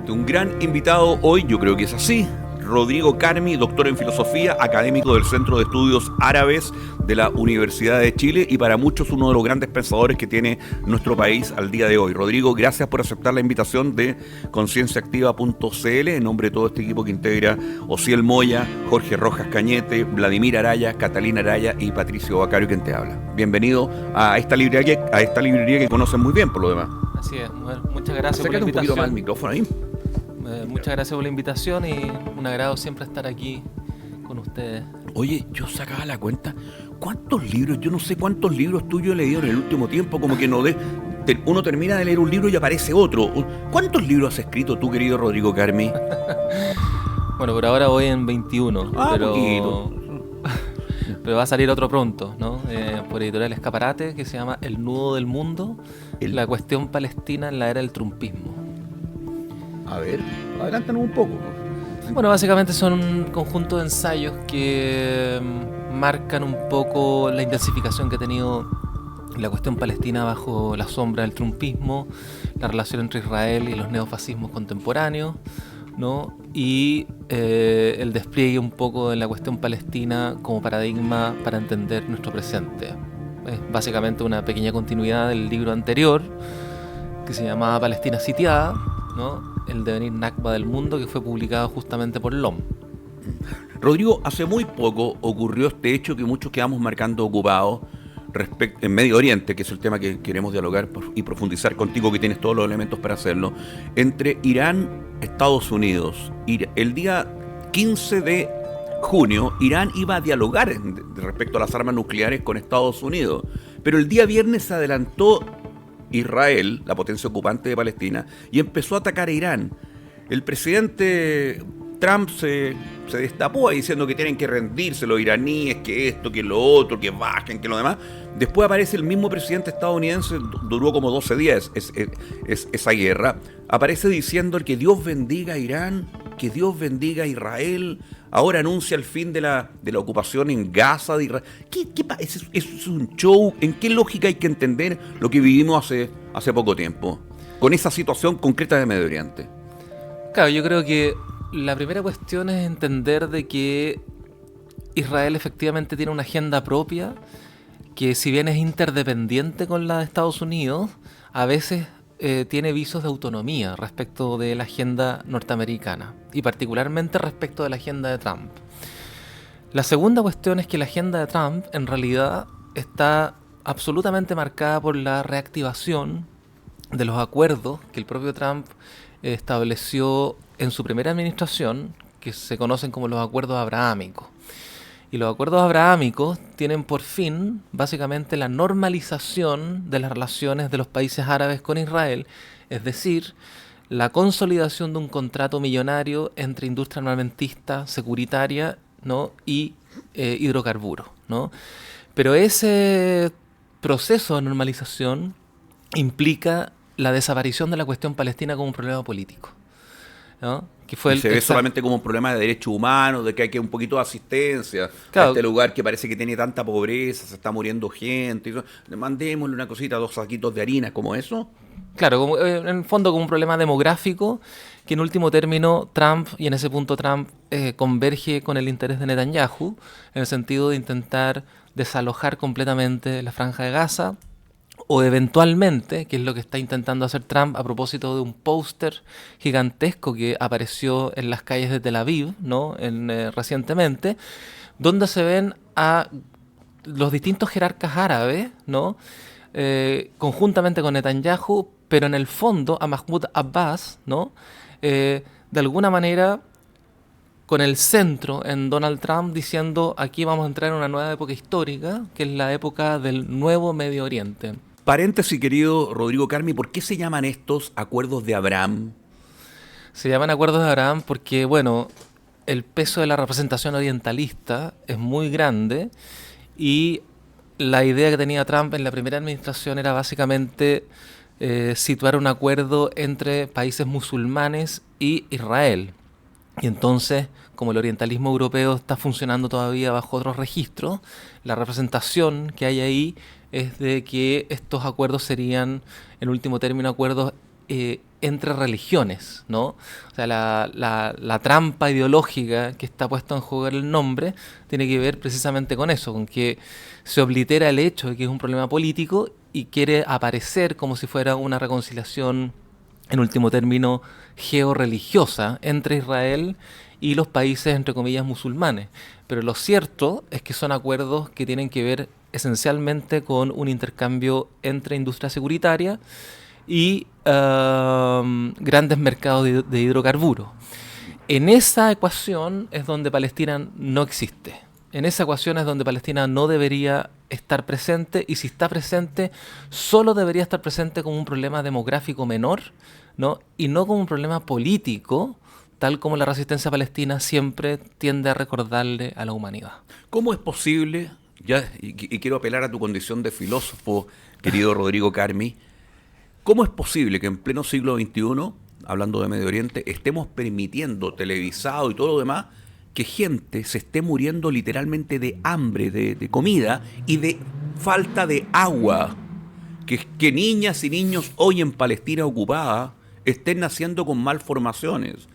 Efectivamente, un gran invitado hoy, yo creo que es así. Rodrigo Carmi, doctor en filosofía, académico del Centro de Estudios Árabes de la Universidad de Chile y para muchos uno de los grandes pensadores que tiene nuestro país al día de hoy. Rodrigo, gracias por aceptar la invitación de concienciaactiva.cl en nombre de todo este equipo que integra Osiel Moya, Jorge Rojas Cañete, Vladimir Araya, Catalina Araya y Patricio Bacario, quien te habla. Bienvenido a esta librería que conocen muy bien por lo demás. Así es, muchas gracias por la invitación. Un poquito más el micrófono ahí. Muchas gracias por la invitación y un agrado siempre estar aquí con ustedes. Oye, yo sacaba la cuenta, ¿cuántos libros? Yo no sé cuántos libros tuyos he leído en el último tiempo, como que uno termina de leer un libro y aparece otro. ¿Cuántos libros has escrito tú, querido Rodrigo Carmi? Bueno, por ahora voy en 21, poquito. Pero va a salir otro pronto, ¿no? Por Editorial Escaparate, que se llama El nudo del mundo, la cuestión palestina en la era del trumpismo. A ver, adelántanos un poco. Bueno, básicamente son un conjunto de ensayos que marcan un poco la intensificación que ha tenido la cuestión palestina bajo la sombra del trumpismo, la relación entre Israel y los neofascismos contemporáneos, ¿no? Y el despliegue un poco de la cuestión palestina como paradigma para entender nuestro presente. Es básicamente una pequeña continuidad del libro anterior, que se llamaba Palestina sitiada, ¿no? El devenir Nakba del mundo, que fue publicado justamente por LOM. Rodrigo, hace muy poco ocurrió este hecho que muchos quedamos marcando ocupados en Medio Oriente, que es el tema que queremos dialogar y profundizar contigo, que tienes todos los elementos para hacerlo, entre Irán y Estados Unidos. El día 15 de junio, Irán iba a dialogar respecto a las armas nucleares con Estados Unidos, pero el día viernes se adelantó Israel, la potencia ocupante de Palestina, y empezó a atacar a Irán. El presidente Trump se destapó ahí diciendo que tienen que rendirse los iraníes, que esto, que lo otro, que bajen, que lo demás. Después aparece el mismo presidente estadounidense, duró como 12 días esa guerra, aparece diciendo que Dios bendiga a Irán, que Dios bendiga a Israel. Ahora anuncia el fin de la ocupación en Gaza de Israel. ¿Eso es un show? ¿En qué lógica hay que entender lo que vivimos hace poco tiempo? Con esa situación concreta de Medio Oriente. Claro, yo creo que la primera cuestión es entender de que Israel efectivamente tiene una agenda propia, que si bien es interdependiente con la de Estados Unidos, a veces tiene visos de autonomía respecto de la agenda norteamericana y particularmente respecto de la agenda de Trump. La segunda cuestión es que la agenda de Trump en realidad está absolutamente marcada por la reactivación de los acuerdos que el propio Trump estableció en su primera administración, que se conocen como los acuerdos abrahámicos. Y los acuerdos abrahámicos tienen por fin, básicamente, la normalización de las relaciones de los países árabes con Israel, es decir, la consolidación de un contrato millonario entre industria armamentista, securitaria, ¿no? y hidrocarburos, ¿no? Pero ese proceso de normalización implica la desaparición de la cuestión palestina como un problema político, ¿no? Que fue se ve solamente como un problema de derechos humanos, de que hay que un poquito de asistencia, claro, a este lugar que parece que tiene tanta pobreza, se está muriendo gente, y eso. Mandémosle una cosita, 2 saquitos de harina, como eso. Claro, en el fondo como un problema demográfico que en último término Trump, y en ese punto Trump converge con el interés de Netanyahu, en el sentido de intentar desalojar completamente la Franja de Gaza, o eventualmente, que es lo que está intentando hacer Trump a propósito de un póster gigantesco que apareció en las calles de Tel Aviv, ¿no? Recientemente, donde se ven a los distintos jerarcas árabes, ¿no? Conjuntamente con Netanyahu, pero en el fondo a Mahmoud Abbas, ¿no? De alguna manera con el centro en Donald Trump diciendo aquí vamos a entrar en una nueva época histórica, que es la época del nuevo Medio Oriente. Paréntesis, querido Rodrigo Carmi, ¿por qué se llaman estos acuerdos de Abraham? Se llaman acuerdos de Abraham porque, bueno, el peso de la representación orientalista es muy grande y la idea que tenía Trump en la primera administración era básicamente situar un acuerdo entre países musulmanes y Israel. Y entonces, como el orientalismo europeo está funcionando todavía bajo otros registros, la representación que hay ahí es de que estos acuerdos serían, en último término, acuerdos entre religiones, ¿no? O sea, la trampa ideológica que está puesta en juego en el nombre tiene que ver precisamente con eso, con que se oblitera el hecho de que es un problema político y quiere aparecer como si fuera una reconciliación, en último término, georreligiosa entre Israel y los países, entre comillas, musulmanes. Pero lo cierto es que son acuerdos que tienen que ver esencialmente con un intercambio entre industria securitaria y grandes mercados de hidrocarburos. En esa ecuación es donde Palestina no existe. En esa ecuación es donde Palestina no debería estar presente, y si está presente, solo debería estar presente como un problema demográfico menor, ¿no? Y no como un problema político, tal como la resistencia palestina siempre tiende a recordarle a la humanidad. ¿Cómo es posible, y quiero apelar a tu condición de filósofo, querido Rodrigo Carmi, cómo es posible que en pleno siglo XXI, hablando de Medio Oriente, estemos permitiendo, televisado y todo lo demás, que gente se esté muriendo literalmente de hambre, de comida y de falta de agua? Que niñas y niños hoy en Palestina ocupada estén naciendo con malformaciones,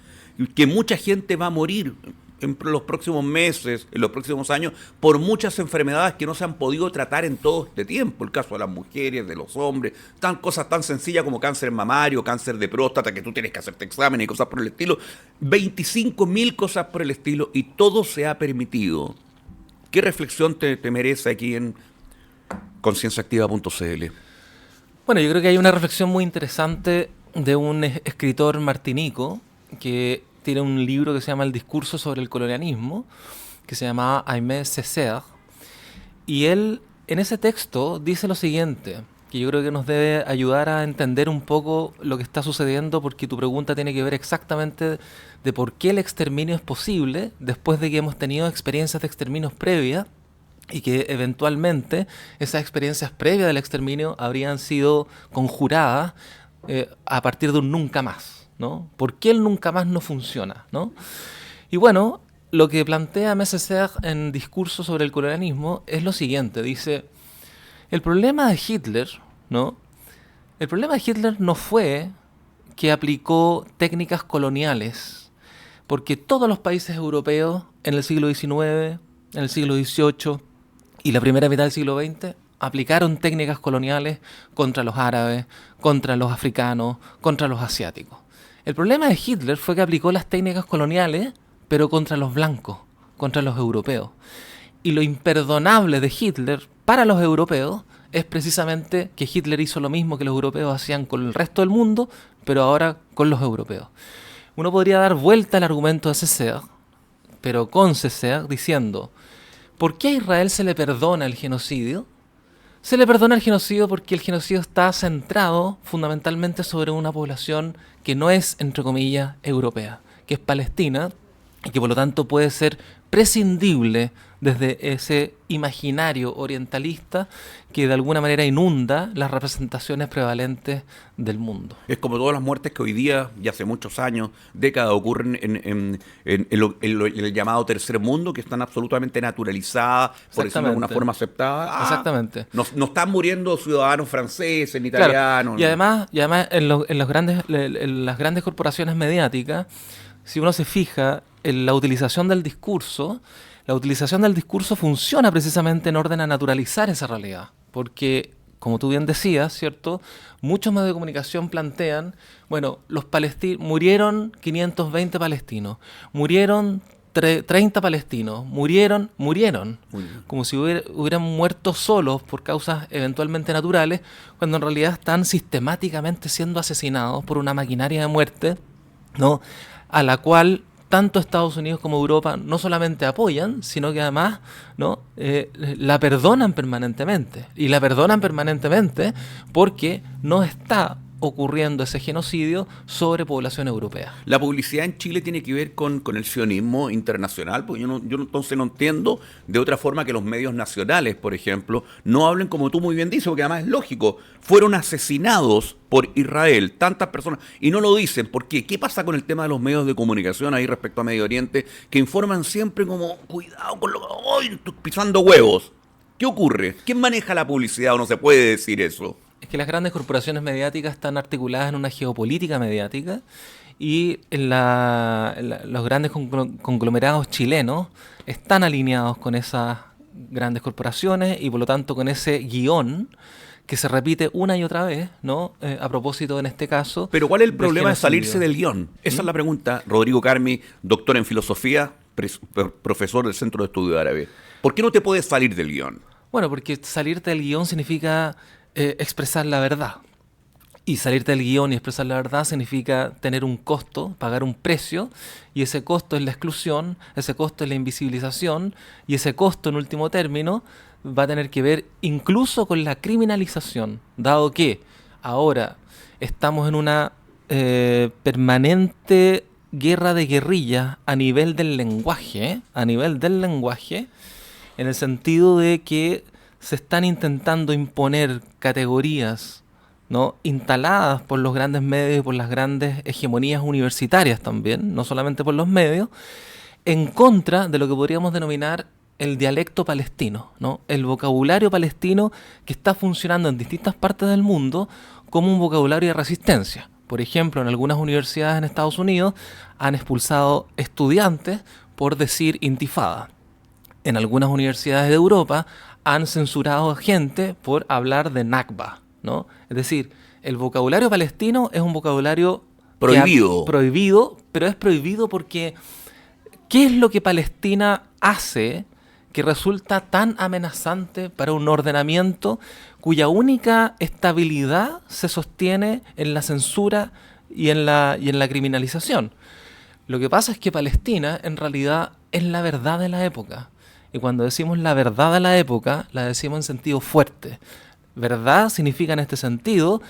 que mucha gente va a morir en los próximos meses, en los próximos años, por muchas enfermedades que no se han podido tratar en todo este tiempo. El caso de las mujeres, de los hombres, cosas tan sencillas como cáncer mamario, cáncer de próstata, que tú tienes que hacerte exámenes y cosas por el estilo. 25.000 cosas por el estilo, y todo se ha permitido. ¿Qué reflexión te merece aquí en concienciaactiva.cl? Bueno, yo creo que hay una reflexión muy interesante de un escritor martinico que tiene un libro que se llama El discurso sobre el colonialismo, que se llama Aimé Césaire, y él en ese texto dice lo siguiente, que yo creo que nos debe ayudar a entender un poco lo que está sucediendo, porque tu pregunta tiene que ver exactamente de por qué el exterminio es posible después de que hemos tenido experiencias de exterminios previas, y que eventualmente esas experiencias previas del exterminio habrían sido conjuradas a partir de un nunca más, ¿no? ¿Por qué el nunca más no funciona, ¿no? Y bueno, lo que plantea Césaire en Discurso sobre el colonialismo es lo siguiente, dice, el problema de Hitler, ¿no? El problema de Hitler no fue que aplicó técnicas coloniales, porque todos los países europeos en el siglo XIX, en el siglo XVIII y la primera mitad del siglo XX aplicaron técnicas coloniales contra los árabes, contra los africanos, contra los asiáticos. El problema de Hitler fue que aplicó las técnicas coloniales, pero contra los blancos, contra los europeos. Y lo imperdonable de Hitler para los europeos es precisamente que Hitler hizo lo mismo que los europeos hacían con el resto del mundo, pero ahora con los europeos. Uno podría dar vuelta al argumento de Césaire, pero con Césaire diciendo, ¿por qué a Israel se le perdona el genocidio? Se le perdona el genocidio porque el genocidio está centrado fundamentalmente sobre una población que no es, entre comillas, europea, que es palestina, y que por lo tanto puede ser prescindible desde ese imaginario orientalista que de alguna manera inunda las representaciones prevalentes del mundo. Es como todas las muertes que hoy día, y hace muchos años, décadas, ocurren en el llamado tercer mundo, que están absolutamente naturalizadas, por decirlo de alguna forma aceptadas. Exactamente. No están muriendo ciudadanos franceses ni italianos. Claro. Y además en las grandes corporaciones mediáticas, si uno se fija en la utilización del discurso funciona precisamente en orden a naturalizar esa realidad. Porque, como tú bien decías, ¿cierto? Muchos medios de comunicación plantean, bueno, murieron 520 palestinos, murieron 30 palestinos, murieron, como si hubieran muerto solos por causas eventualmente naturales, cuando en realidad están sistemáticamente siendo asesinados por una maquinaria de muerte, ¿no? A la cual tanto Estados Unidos como Europa no solamente apoyan, sino que además, ¿no? La perdonan permanentemente. Y la perdonan permanentemente porque no está ocurriendo ese genocidio sobre población europea. La publicidad en Chile tiene que ver con el sionismo internacional, porque yo entonces no entiendo de otra forma que los medios nacionales, por ejemplo, no hablen como tú muy bien dices, porque además es lógico, fueron asesinados por Israel tantas personas y no lo dicen. ¿Por qué? ¿Qué pasa con el tema de los medios de comunicación ahí respecto a Medio Oriente, que informan siempre como, cuidado con lo que estoy pisando huevos? ¿Qué ocurre? ¿Quién maneja la publicidad o no se puede decir eso? es que las grandes corporaciones mediáticas están articuladas en una geopolítica mediática y los grandes conglomerados chilenos están alineados con esas grandes corporaciones y por lo tanto con ese guión que se repite una y otra vez, ¿no? A propósito, en este caso... Pero ¿cuál es el del problema de genocidio. salirse del guión? Esa es la pregunta. Rodrigo Carmi, doctor en filosofía, profesor del Centro de Estudio Árabe. ¿Por qué no te puedes salir del guión? Bueno, porque salirte del guión significa expresar la verdad. Y salirte del guión y expresar la verdad significa tener un costo, pagar un precio, y ese costo es la exclusión, ese costo es la invisibilización, y ese costo, en último término, va a tener que ver incluso con la criminalización, dado que ahora estamos en una permanente guerra de guerrillas a nivel del lenguaje, en el sentido de que se están intentando imponer categorías, ¿no? Instaladas por los grandes medios y por las grandes hegemonías universitarias también, no solamente por los medios, en contra de lo que podríamos denominar el dialecto palestino, ¿no? El vocabulario palestino que está funcionando en distintas partes del mundo como un vocabulario de resistencia. Por ejemplo, en algunas universidades en Estados Unidos han expulsado estudiantes por decir intifada. En algunas universidades de Europa han censurado a gente por hablar de Nakba, ¿no? Es decir, el vocabulario palestino es un vocabulario prohibido, pero es prohibido porque ¿qué es lo que Palestina hace que resulta tan amenazante para un ordenamiento cuya única estabilidad se sostiene en la censura y en la criminalización? Lo que pasa es que Palestina en realidad es la verdad de la época. Y cuando decimos la verdad de la época, la decimos en sentido fuerte. Verdad significa en este sentido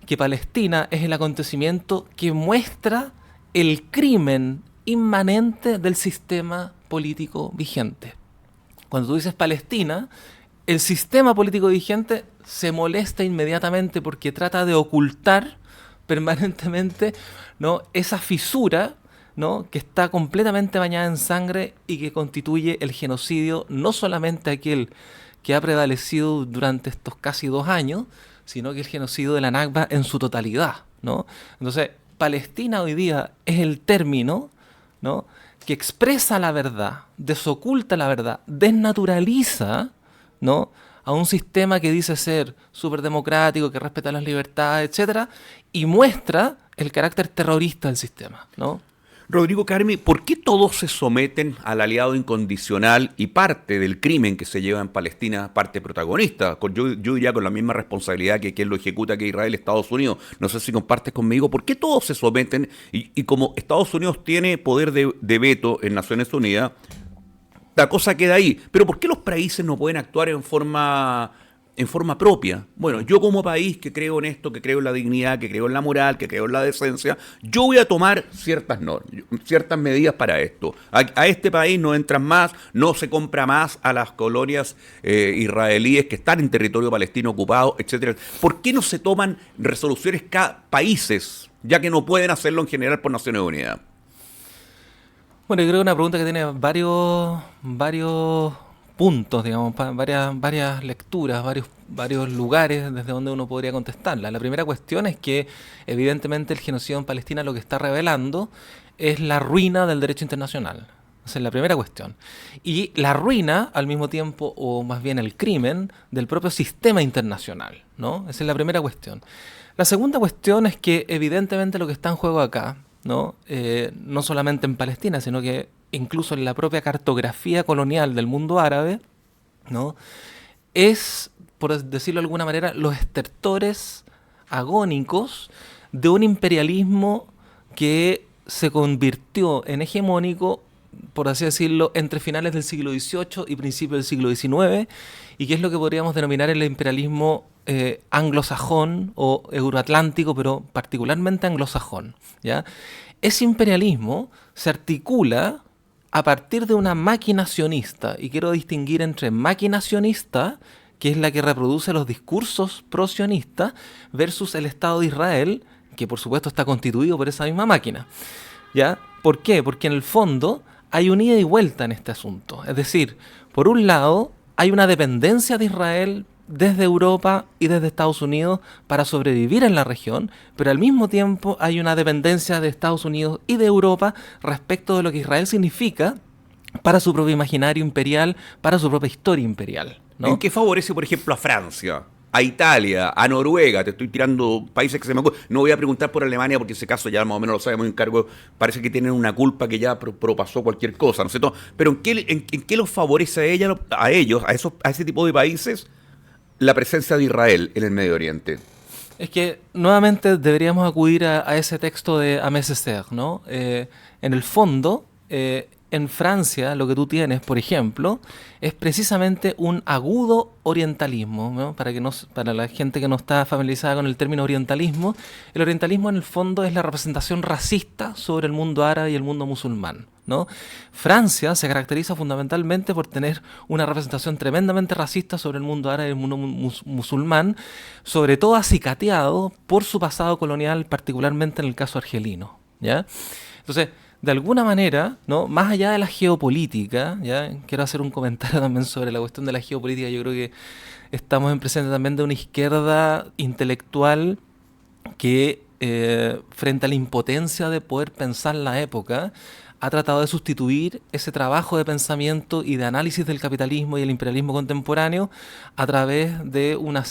que Palestina es el acontecimiento que muestra el crimen inmanente del sistema político vigente. Cuando tú dices Palestina, el sistema político vigente se molesta inmediatamente porque trata de ocultar permanentemente, ¿no?, esa fisura, ¿no?, que está completamente bañada en sangre y que constituye el genocidio, no solamente aquel que ha prevalecido durante estos casi 2 años, sino que el genocidio de la Nakba en su totalidad, ¿no? Entonces, Palestina hoy día es el término, ¿no?, que expresa la verdad, desoculta la verdad, desnaturaliza, ¿no?, a un sistema que dice ser súper democrático, que respeta las libertades, etcétera, y muestra el carácter terrorista del sistema, ¿no? Rodrigo Carmi, ¿por qué todos se someten al aliado incondicional y parte del crimen que se lleva en Palestina, parte protagonista? Yo diría con la misma responsabilidad que quien lo ejecuta, que Israel, Estados Unidos. No sé si compartes conmigo. ¿Por qué todos se someten? Y como Estados Unidos tiene poder de veto en Naciones Unidas, la cosa queda ahí. Pero ¿por qué los países no pueden actuar en forma propia? Bueno, yo como país que creo en esto, que creo en la dignidad, que creo en la moral, que creo en la decencia, yo voy a tomar ciertas normas, ciertas medidas para esto. A este país no entran más, no se compra más a las colonias israelíes que están en territorio palestino ocupado, etcétera. ¿Por qué no se toman resoluciones cada países, ya que no pueden hacerlo en general por Naciones Unidas? Bueno, yo creo que es una pregunta que tiene varios puntos, digamos, varias lecturas, varios lugares desde donde uno podría contestarla. La primera cuestión es que evidentemente el genocidio en Palestina lo que está revelando es la ruina del derecho internacional. Esa es la primera cuestión. Y la ruina, al mismo tiempo, o más bien el crimen, del propio sistema internacional, ¿no? Esa es la primera cuestión. La segunda cuestión es que evidentemente lo que está en juego acá, ¿no? No solamente en Palestina, sino que incluso en la propia cartografía colonial del mundo árabe, ¿no?, es, por decirlo de alguna manera, los estertores agónicos de un imperialismo que se convirtió en hegemónico, por así decirlo, entre finales del siglo XVIII y principios del siglo XIX, y que es lo que podríamos denominar el imperialismo anglosajón o euroatlántico, pero particularmente anglosajón, ¿ya? Ese imperialismo se articula a partir de una máquina sionista, y quiero distinguir entre máquina sionista, que es la que reproduce los discursos pro-sionistas, versus el Estado de Israel, que por supuesto está constituido por esa misma máquina, ¿ya? ¿Por qué? Porque en el fondo hay un ida y vuelta en este asunto. Es decir, por un lado, hay una dependencia de Israel desde Europa y desde Estados Unidos para sobrevivir en la región, pero al mismo tiempo hay una dependencia de Estados Unidos y de Europa respecto de lo que Israel significa para su propio imaginario imperial, para su propia historia imperial, ¿no? ¿En qué favorece, por ejemplo, a Francia, a Italia, a Noruega? Te estoy tirando países que se me ocurren. No voy a preguntar por Alemania porque ese caso ya más o menos lo sabemos en cargo. Parece que tienen una culpa que ya propasó cualquier cosa, ¿no es cierto? Pero ¿en qué los favorece a ellos, a ese tipo de países, la presencia de Israel en el Medio Oriente? Es que nuevamente deberíamos acudir a ese texto de Aimé Césaire, ¿no? En el fondo, en Francia lo que tú tienes, por ejemplo, es precisamente un agudo orientalismo, ¿no? Para la gente que no está familiarizada con el término orientalismo, el orientalismo en el fondo es la representación racista sobre el mundo árabe y el mundo musulmán, ¿no? Francia se caracteriza fundamentalmente por tener una representación tremendamente racista sobre el mundo árabe y el mundo musulmán, sobre todo acicateado por su pasado colonial, particularmente en el caso argelino, ¿ya? Entonces, de alguna manera, ¿no? Más allá de la geopolítica, ¿ya? Quiero hacer un comentario también sobre la cuestión de la geopolítica. Yo creo que estamos en presencia también de una izquierda intelectual que, frente a la impotencia de poder pensar la época, ha tratado de sustituir ese trabajo de pensamiento y de análisis del capitalismo y el imperialismo contemporáneo a través de un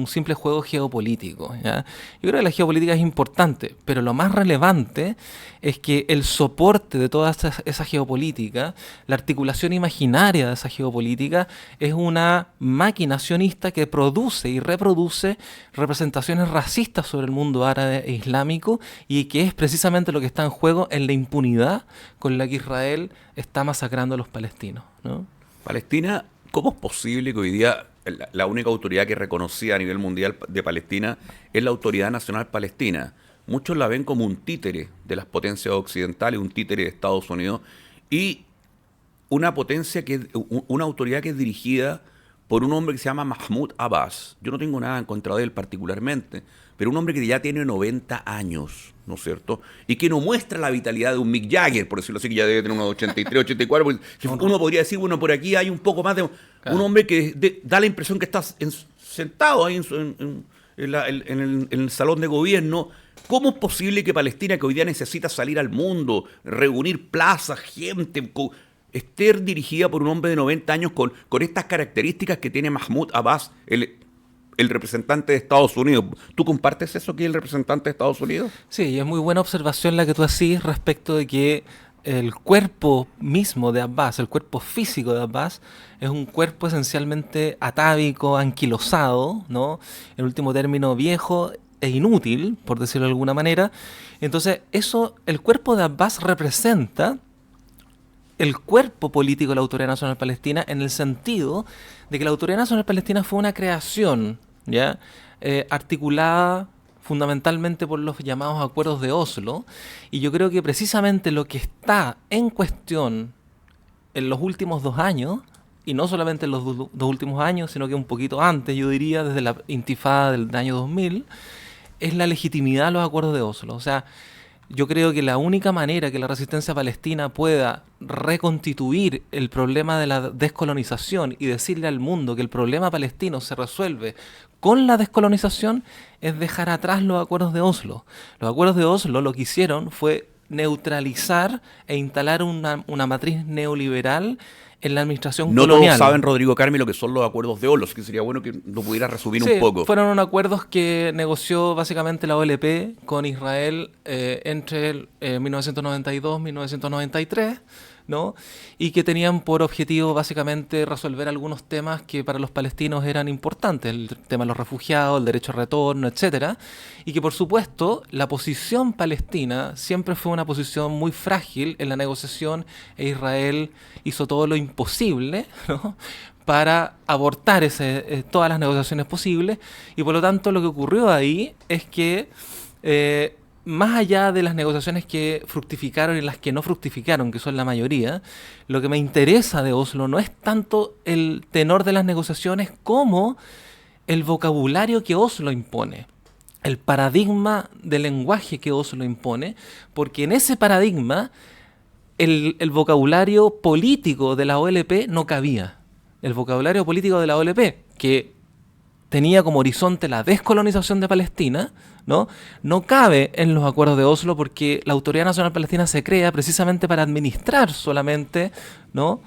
simple juego geopolítico, ¿ya? Yo creo que la geopolítica es importante, pero lo más relevante es que el soporte de toda esa geopolítica, la articulación imaginaria de esa geopolítica, es una máquina sionista que produce y reproduce representaciones racistas sobre el mundo árabe e islámico, y que es precisamente lo que está en juego en la impunidad con la que Israel está masacrando a los palestinos, ¿no? Palestina, ¿cómo es posible que hoy día la única autoridad que reconocida a nivel mundial de Palestina es la Autoridad Nacional Palestina? Muchos la ven como un títere de las potencias occidentales, un títere de Estados Unidos, y una una autoridad que es dirigida por un hombre que se llama Mahmoud Abbas. Yo no tengo nada en contra de él particularmente, pero un hombre que ya tiene 90 años, ¿no es cierto? Y que no muestra la vitalidad de un Mick Jagger, por decirlo así, que ya debe tener unos 83, 84, porque uno podría decir, bueno, por aquí hay un poco más de... Claro. Un hombre que da la impresión que está sentado ahí en el salón de gobierno. ¿Cómo es posible que Palestina, que hoy día necesita salir al mundo, reunir plazas, gente, esté dirigida por un hombre de 90 años con estas características que tiene Mahmoud Abbas, el representante de Estados Unidos? ¿Tú compartes eso, que es el representante de Estados Unidos? Sí, y es muy buena observación la que tú hacís respecto de que el cuerpo mismo de Abbas, el cuerpo físico de Abbas, es un cuerpo esencialmente atávico, anquilosado, ¿no? En último término, viejo e inútil, por decirlo de alguna manera. Entonces, el cuerpo de Abbas representa el cuerpo político de la Autoridad Nacional Palestina, en el sentido de que la Autoridad Nacional Palestina fue una creación, ¿ya? Articulada fundamentalmente por los llamados acuerdos de Oslo, y yo creo que precisamente lo que está en cuestión en los últimos 2 años, y no solamente en los dos últimos años, sino que un poquito antes, yo diría, desde la intifada del año 2000, es la legitimidad de los acuerdos de Oslo. O sea, yo creo que la única manera que la resistencia palestina pueda reconstituir el problema de la descolonización y decirle al mundo que el problema palestino se resuelve con la descolonización es dejar atrás los acuerdos de Oslo. Los acuerdos de Oslo lo que hicieron fue neutralizar e instalar una matriz neoliberal en la administración colonial. No todos saben, Rodrigo Carmi, lo que son los acuerdos de Oslo, que sería bueno que lo pudiera resumir un poco. Fueron unos acuerdos que negoció básicamente la OLP con Israel entre 1992 y 1993, ¿no? Y que tenían por objetivo básicamente resolver algunos temas que para los palestinos eran importantes, el tema de los refugiados, el derecho a retorno, etcétera, y que por supuesto la posición palestina siempre fue una posición muy frágil en la negociación, e Israel hizo todo lo imposible, ¿no?, para abortar todas las negociaciones posibles, y por lo tanto lo que ocurrió ahí es que más allá de las negociaciones que fructificaron y las que no fructificaron, que son la mayoría, lo que me interesa de Oslo no es tanto el tenor de las negociaciones como el vocabulario que Oslo impone, el paradigma del lenguaje que Oslo impone, porque en ese paradigma el vocabulario político de la OLP no cabía. El vocabulario político de la OLP, que tenía como horizonte la descolonización de Palestina, no cabe en los acuerdos de Oslo, porque la Autoridad Nacional Palestina se crea precisamente para administrar solamente, ¿no?,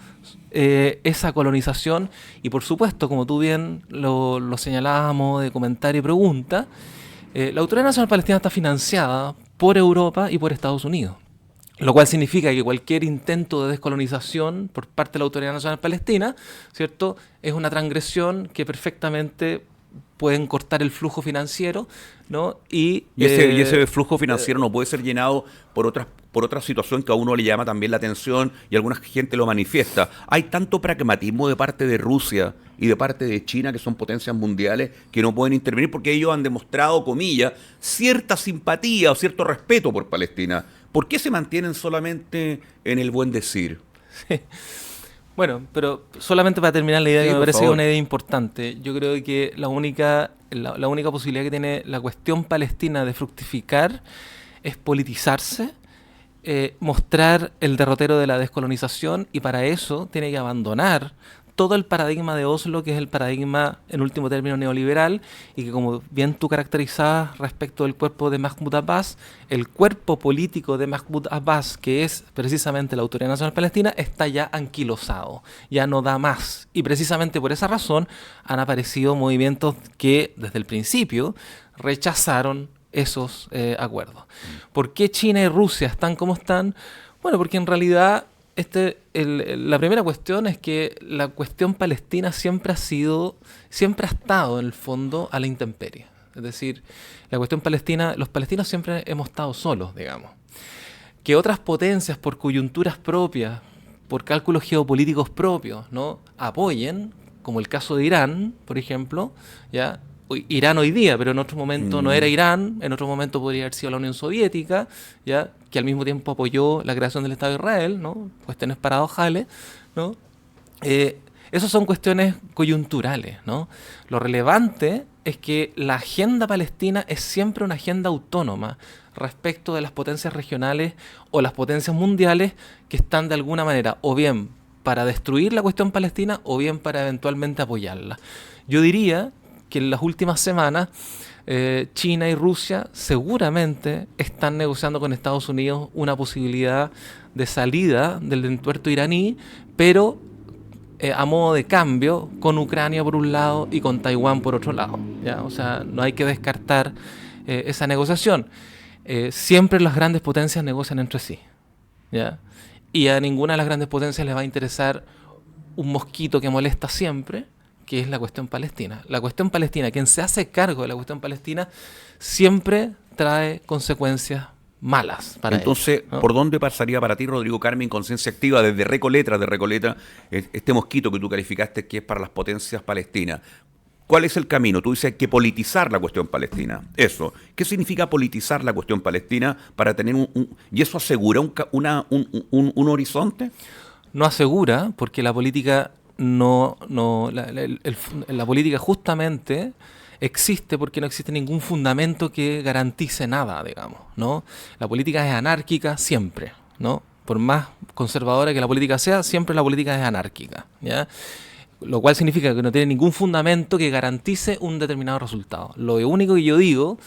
esa colonización. Y por supuesto, como tú bien lo señalábamos de comentario y pregunta, la Autoridad Nacional Palestina está financiada por Europa y por Estados Unidos. Lo cual significa que cualquier intento de descolonización por parte de la Autoridad Nacional Palestina, ¿cierto?, es una transgresión que perfectamente pueden cortar el flujo financiero, ¿no? Y ese flujo financiero no puede ser llenado por otra situación que a uno le llama también la atención y alguna gente lo manifiesta. Hay tanto pragmatismo de parte de Rusia y de parte de China, que son potencias mundiales, que no pueden intervenir porque ellos han demostrado, comillas, cierta simpatía o cierto respeto por Palestina. ¿Por qué se mantienen solamente en el buen decir? Sí. Bueno, pero solamente para terminar la idea, Sí, que me por parece que es favor. una idea importante. Yo creo que la única posibilidad que tiene la cuestión palestina de fructificar es politizarse, mostrar el derrotero de la descolonización, y para eso tiene que abandonar todo el paradigma de Oslo, que es el paradigma, en último término, neoliberal, y que, como bien tú caracterizabas respecto del cuerpo de Mahmoud Abbas, el cuerpo político de Mahmoud Abbas, que es precisamente la Autoridad Nacional Palestina, está ya anquilosado, ya no da más. Y precisamente por esa razón han aparecido movimientos que desde el principio rechazaron esos acuerdos. ¿Por qué China y Rusia están como están? Bueno, porque en realidad la primera cuestión es que la cuestión palestina siempre ha estado en el fondo a la intemperie. Es decir, la cuestión palestina, los palestinos siempre hemos estado solos, digamos. Que otras potencias, por coyunturas propias, por cálculos geopolíticos propios, ¿no?, apoyen, como el caso de Irán, por ejemplo, ¿ya? Irán hoy día, pero en otro momento no era Irán, en otro momento podría haber sido la Unión Soviética, ¿ya?, que al mismo tiempo apoyó la creación del Estado de Israel, ¿no?, cuestiones paradojales, ¿no? Esas son cuestiones coyunturales, ¿no? Lo relevante es que la agenda palestina es siempre una agenda autónoma respecto de las potencias regionales o las potencias mundiales que están de alguna manera o bien para destruir la cuestión palestina o bien para eventualmente apoyarla. Yo diría que en las últimas semanas China y Rusia seguramente están negociando con Estados Unidos una posibilidad de salida del entuerto iraní, pero a modo de cambio con Ucrania por un lado y con Taiwán por otro lado, ¿ya? O sea, no hay que descartar esa negociación. Siempre las grandes potencias negocian entre sí, ¿ya? Y a ninguna de las grandes potencias les va a interesar un mosquito que molesta siempre, que es la cuestión palestina. La cuestión palestina, quien se hace cargo de la cuestión palestina, siempre trae consecuencias malas para Entonces, ellos, ¿no? ¿por dónde pasaría para ti, Rodrigo Carmen, Conciencia Activa, desde Recoleta, este mosquito que tú calificaste que es para las potencias palestinas? ¿Cuál es el camino? Tú dices que hay que politizar la cuestión palestina. Eso. ¿Qué significa politizar la cuestión palestina para tener ¿y eso asegura un horizonte? No asegura, porque la política la política justamente existe porque no existe ningún fundamento que garantice nada, digamos, ¿no? La política es anárquica siempre, ¿no? Por más conservadora que la política sea, siempre la política es anárquica, ¿ya? Lo cual significa que no tiene ningún fundamento que garantice un determinado resultado. Lo único que yo digo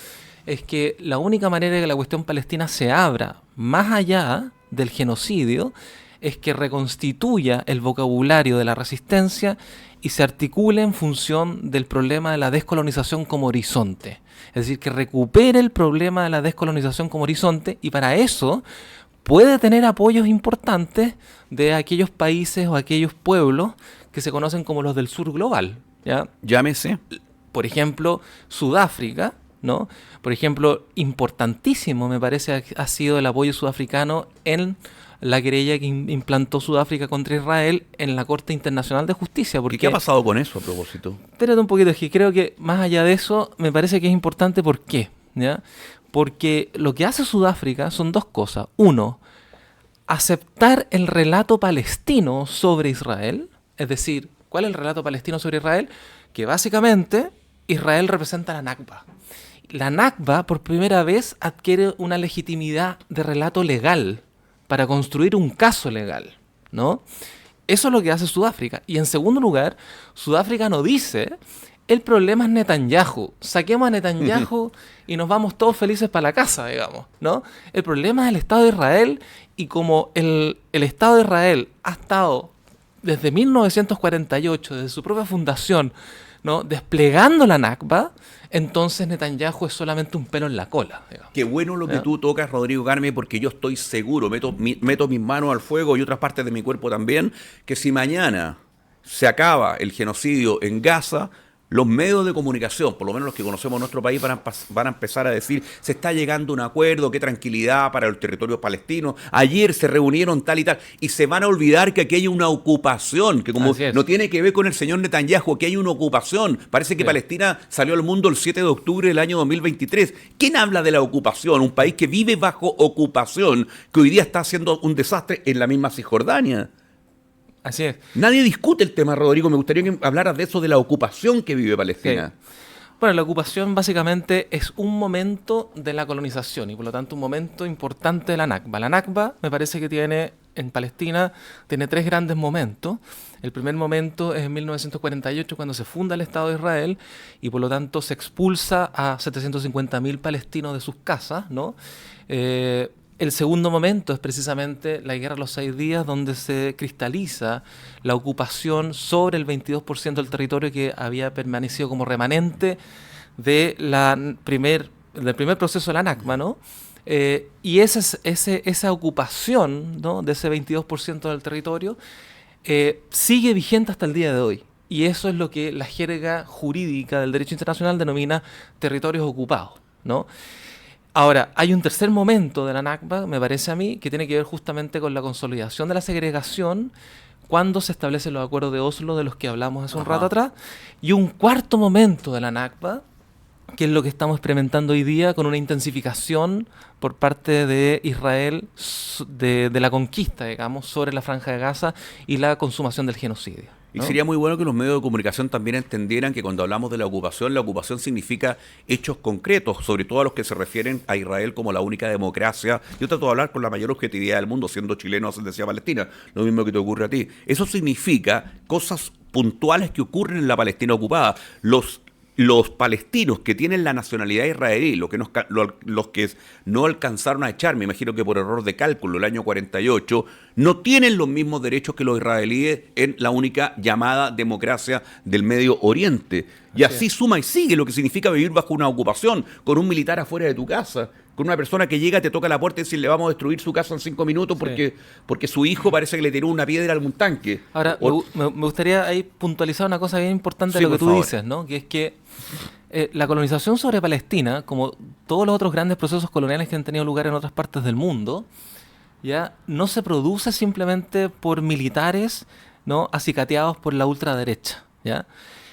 es que la única manera de que la cuestión palestina se abra más allá del genocidio es que reconstituya el vocabulario de la resistencia y se articule en función del problema de la descolonización como horizonte. Es decir, que recupere el problema de la descolonización como horizonte, y para eso puede tener apoyos importantes de aquellos países o aquellos pueblos que se conocen como los del sur global, ¿ya? Llámese. Por ejemplo, Sudáfrica, ¿no? Por ejemplo, importantísimo me parece ha sido el apoyo sudafricano en la querella que implantó Sudáfrica contra Israel en la Corte Internacional de Justicia. ¿Y qué ha pasado con eso a propósito? Espérate un poquito, es que creo que más allá de eso, me parece que es importante. ¿Por qué? ¿Ya? Porque lo que hace Sudáfrica son dos cosas. Uno, aceptar el relato palestino sobre Israel. Es decir, ¿cuál es el relato palestino sobre Israel? Que básicamente Israel representa la Nakba. La Nakba por primera vez adquiere una legitimidad de relato legal para construir un caso legal, ¿no? Eso es lo que hace Sudáfrica. Y en segundo lugar, Sudáfrica no dice, el problema es Netanyahu. Saquemos a Netanyahu y nos vamos todos felices para la casa, digamos, ¿no? El problema es el Estado de Israel, y como el Estado de Israel ha estado desde 1948, desde su propia fundación, ¿no?, desplegando la Nakba, entonces Netanyahu es solamente un pelo en la cola, digamos. Qué bueno lo que ¿Ya? tú tocas, Rodrigo Carme, porque yo estoy seguro, meto mis manos al fuego y otras partes de mi cuerpo también, que si mañana se acaba el genocidio en Gaza, los medios de comunicación, por lo menos los que conocemos nuestro país, van a empezar a decir, se está llegando a un acuerdo, qué tranquilidad para el territorio palestino, ayer se reunieron tal y tal, y se van a olvidar que aquí hay una ocupación, que como no tiene que ver con el señor Netanyahu, que hay una ocupación. Parece que sí. Palestina salió al mundo el 7 de octubre del año 2023. ¿Quién habla de la ocupación? Un país que vive bajo ocupación, que hoy día está haciendo un desastre en la misma Cisjordania. Así es. Nadie discute el tema, Rodrigo. Me gustaría que hablaras de eso, de la ocupación que vive Palestina. Sí. Bueno, la ocupación básicamente es un momento de la colonización y por lo tanto un momento importante de la Nakba. La Nakba me parece que tiene, en Palestina, tiene tres grandes momentos. El primer momento es en 1948, cuando se funda el Estado de Israel y por lo tanto se expulsa a 750.000 palestinos de sus casas, ¿no? El segundo momento es precisamente la Guerra de los 6 días, donde se cristaliza la ocupación sobre el 22% del territorio que había permanecido como remanente de del primer proceso de la Nakba, ¿no? Y esa ocupación, ¿no?, de ese 22% del territorio sigue vigente hasta el día de hoy. Y eso es lo que la jerga jurídica del derecho internacional denomina territorios ocupados, ¿no? Ahora, hay un tercer momento de la Nakba, me parece a mí, que tiene que ver justamente con la consolidación de la segregación cuando se establecen los acuerdos de Oslo de los que hablamos hace un rato atrás, y un cuarto momento de la Nakba, que es lo que estamos experimentando hoy día con una intensificación por parte de Israel de la conquista, digamos, sobre la Franja de Gaza y la consumación del genocidio, ¿no? Y sería muy bueno que los medios de comunicación también entendieran que cuando hablamos de la ocupación significa hechos concretos, sobre todo a los que se refieren a Israel como la única democracia. Yo trato de hablar con la mayor objetividad del mundo, siendo chileno ascendencia a Palestina, lo mismo que te ocurre a ti. Eso significa cosas puntuales que ocurren en la Palestina ocupada. Los palestinos que tienen la nacionalidad israelí, los que no alcanzaron a echar, me imagino que por error de cálculo, el año 48, no tienen los mismos derechos que los israelíes en la única llamada democracia del Medio Oriente. Y así suma y sigue lo que significa vivir bajo una ocupación, con un militar afuera de tu casa, con una persona que llega, te toca la puerta y dice, le vamos a destruir su casa en 5 minutos porque su hijo parece que le tiró una piedra a algún tanque. Ahora, me gustaría ahí puntualizar una cosa bien importante de lo que tú dices, ¿no? Que es que la colonización sobre Palestina, como todos los otros grandes procesos coloniales que han tenido lugar en otras partes del mundo, ya no se produce simplemente por militares, ¿no?, acicateados por la ultraderecha, ¿ya?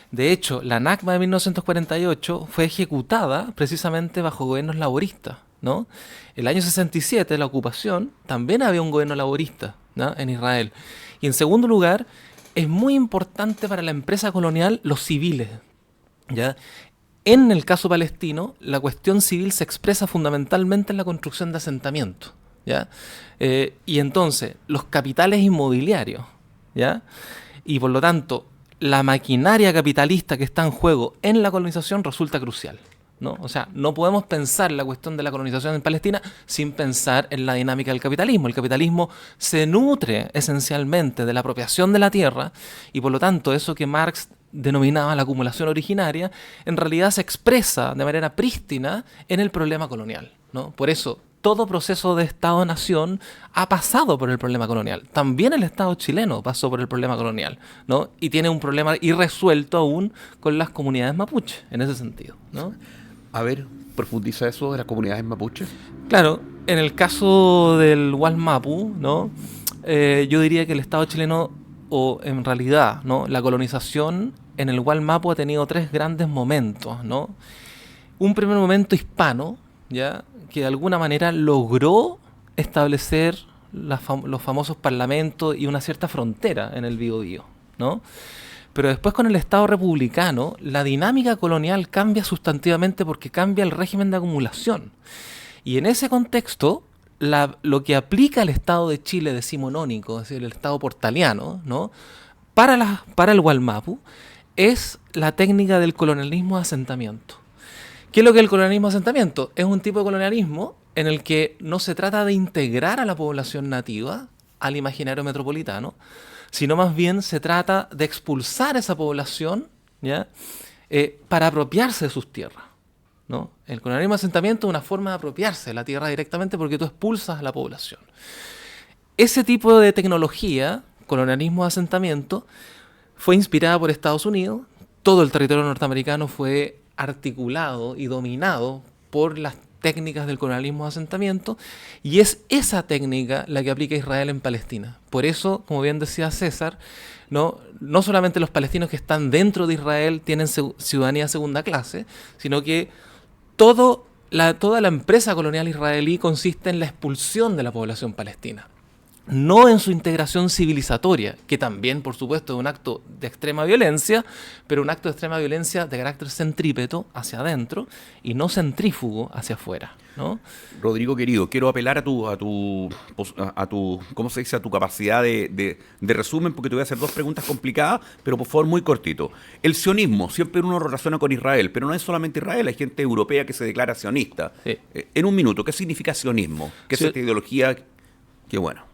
De hecho, la Nakba de 1948 fue ejecutada precisamente bajo gobiernos laboristas, ¿no? El año 67, la ocupación, también había un gobierno laborista, ¿no?, en Israel. Y en segundo lugar, es muy importante para la empresa colonial los civiles, ¿ya? En el caso palestino, la cuestión civil se expresa fundamentalmente en la construcción de asentamientos, ¿ya? Y entonces, los capitales inmobiliarios, ¿ya? Y por lo tanto, la maquinaria capitalista que está en juego en la colonización resulta crucial, ¿no? O sea, no podemos pensar la cuestión de la colonización en Palestina sin pensar en la dinámica del capitalismo. El capitalismo se nutre esencialmente de la apropiación de la tierra y por lo tanto eso que Marx denominaba la acumulación originaria, en realidad se expresa de manera prístina en el problema colonial, ¿no? Por eso, todo proceso de Estado-nación ha pasado por el problema colonial. También el Estado chileno pasó por el problema colonial, ¿no? Y tiene un problema irresuelto aún con las comunidades mapuche, en ese sentido, ¿no? A ver, profundiza eso de las comunidades mapuche. Claro, en el caso del Gualmapu, ¿no? Yo diría que el Estado chileno, o en realidad, ¿no?, la colonización en el Gualmapu ha tenido tres grandes momentos, ¿no? Un primer momento hispano, ¿ya?, que de alguna manera logró establecer los famosos parlamentos y una cierta frontera en el Biobío, ¿no? Pero después con el Estado republicano, la dinámica colonial cambia sustantivamente porque cambia el régimen de acumulación. Y en ese contexto, lo que aplica el Estado de Chile decimonónico, es decir, el Estado portaliano, ¿no? Para el Wallmapu, es la técnica del colonialismo de asentamiento. ¿Qué es lo que es el colonialismo de asentamiento? Es un tipo de colonialismo en el que no se trata de integrar a la población nativa al imaginario metropolitano, sino más bien se trata de expulsar a esa población, ¿ya? Para apropiarse de sus tierras, ¿no? El colonialismo de asentamiento es una forma de apropiarse de la tierra directamente porque tú expulsas a la población. Ese tipo de tecnología, colonialismo de asentamiento, fue inspirada por Estados Unidos. Todo el territorio norteamericano fue articulado y dominado por las técnicas del colonialismo de asentamiento, y es esa técnica la que aplica Israel en Palestina. Por eso, como bien decía César, no solamente los palestinos que están dentro de Israel tienen ciudadanía segunda clase, sino que toda la empresa colonial israelí consiste en la expulsión de la población palestina. No en su integración civilizatoria, que también, por supuesto, es un acto de extrema violencia, pero un acto de extrema violencia de carácter centrípeto hacia adentro y no centrífugo hacia afuera, ¿no? Rodrigo, querido, quiero apelar a tu ¿cómo se dice? A tu capacidad de resumen, porque te voy a hacer dos preguntas complicadas, pero por favor muy cortito. El sionismo, siempre uno lo relaciona con Israel, pero no es solamente Israel, hay gente europea que se declara sionista. Sí. En un minuto, ¿qué significa sionismo? ¿Qué es esta ideología? Qué bueno.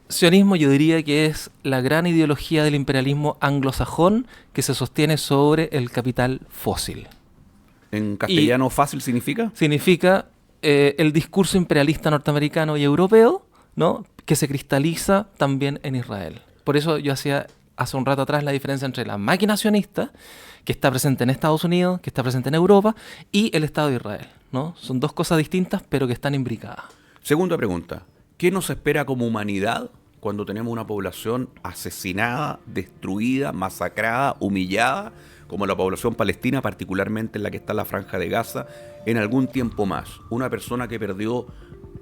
Sionismo yo diría que es la gran ideología del imperialismo anglosajón que se sostiene sobre el capital fósil. ¿En castellano fácil significa? Significa el discurso imperialista norteamericano y europeo, ¿no? Que se cristaliza también en Israel. Por eso yo hacía hace un rato atrás la diferencia entre la máquina sionista, que está presente en Estados Unidos, que está presente en Europa, y el Estado de Israel, ¿no? Son dos cosas distintas, pero que están imbricadas. Segunda pregunta. ¿Qué nos espera como humanidad cuando tenemos una población asesinada, destruida, masacrada, humillada, como la población palestina, particularmente en la que está la Franja de Gaza, en algún tiempo más? Una persona que perdió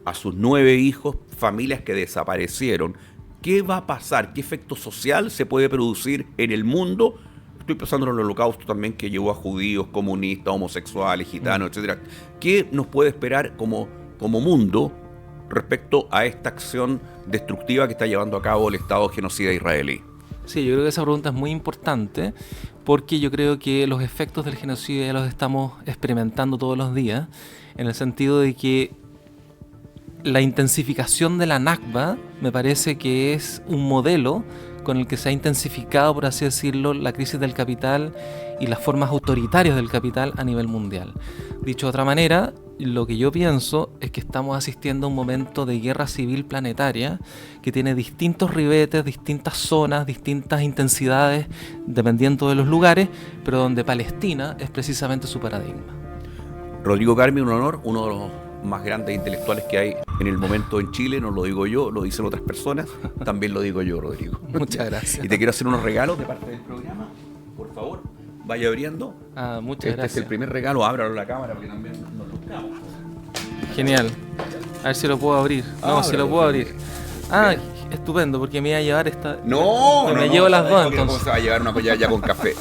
a sus 9 hijos, familias que desaparecieron. ¿Qué va a pasar? ¿Qué efecto social se puede producir en el mundo? Estoy pensando en el holocausto también, que llevó a judíos, comunistas, homosexuales, gitanos, etcétera. ¿Qué nos puede esperar como mundo respecto a esta acción destructiva que está llevando a cabo el Estado genocida israelí? Sí, yo creo que esa pregunta es muy importante porque yo creo que los efectos del genocidio ya los estamos experimentando todos los días, en el sentido de que la intensificación de la Nakba me parece que es un modelo con el que se ha intensificado, por así decirlo, la crisis del capital y las formas autoritarias del capital a nivel mundial. Dicho de otra manera, lo que yo pienso es que estamos asistiendo a un momento de guerra civil planetaria que tiene distintos ribetes, distintas zonas, distintas intensidades, dependiendo de los lugares, pero donde Palestina es precisamente su paradigma. Rodrigo Carmi, un honor, uno de los más grandes intelectuales que hay en el momento en Chile. No lo digo yo, lo dicen otras personas, también lo digo yo, Rodrigo. Muchas gracias. Y te quiero hacer unos regalos de parte del programa, por favor, vaya abriendo. Muchas gracias. Este es el primer regalo, ábralo la cámara porque también nos lo buscamos. Genial. A ver si lo puedo abrir. No, si lo puedo abrir. Estupendo, porque me iba a llevar esta... Me llevo las dos, entonces. ¿Cómo se va a llevar una polla ya con café?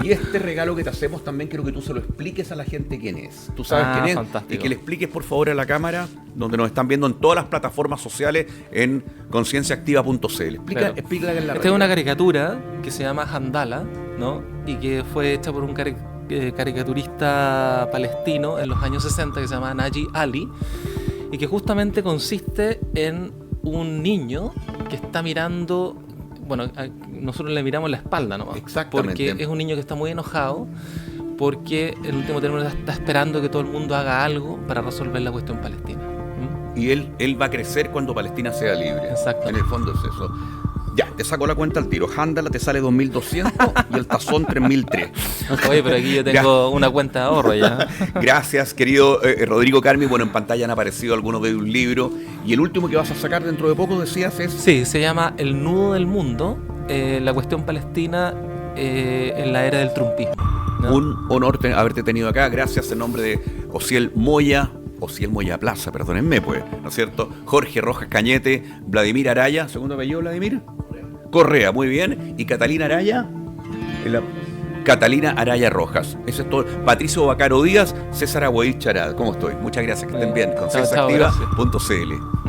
Y este regalo que te hacemos también quiero que tú se lo expliques a la gente quién es. Tú sabes quién es. Fantástico. Y que le expliques por favor a la cámara, donde nos están viendo en todas las plataformas sociales en concienciaactiva.cl. Explícale en la Esta es una caricatura que se llama Handala, ¿no? Y que fue hecha por un caricaturista palestino en los años 60 que se llama Naji Ali, y que justamente consiste en un niño que está mirando... Bueno, nosotros le miramos la espalda nomás. Exactamente. Porque es un niño que está muy enojado porque en último término está esperando que todo el mundo haga algo para resolver la cuestión palestina. Y él va a crecer cuando Palestina sea libre. Exacto. En el fondo es eso. Ya, te saco la cuenta al tiro. Handala te sale 2.200 y el tazón 3.003. Oye, pero aquí yo tengo una cuenta de ahorro ya. Gracias, querido Rodrigo Carmi. Bueno, en pantalla han aparecido algunos de un libro. Y el último que vas a sacar dentro de poco, decías, es... Sí, se llama El nudo del mundo, la cuestión palestina en la era del trumpismo, ¿no? Un honor haberte tenido acá. Gracias en nombre de Osiel Moya Plaza, perdónenme, pues, ¿no es cierto? Jorge Rojas Cañete, Vladimir Araya, ¿segundo apellido, Vladimir? Correa, muy bien. Y Catalina Araya, Catalina Araya Rojas. Eso es todo. Patricio Bacaro Díaz, César Agüey Charad. ¿Cómo estoy? Muchas gracias, que estén bien. Concienciaactiva.cl.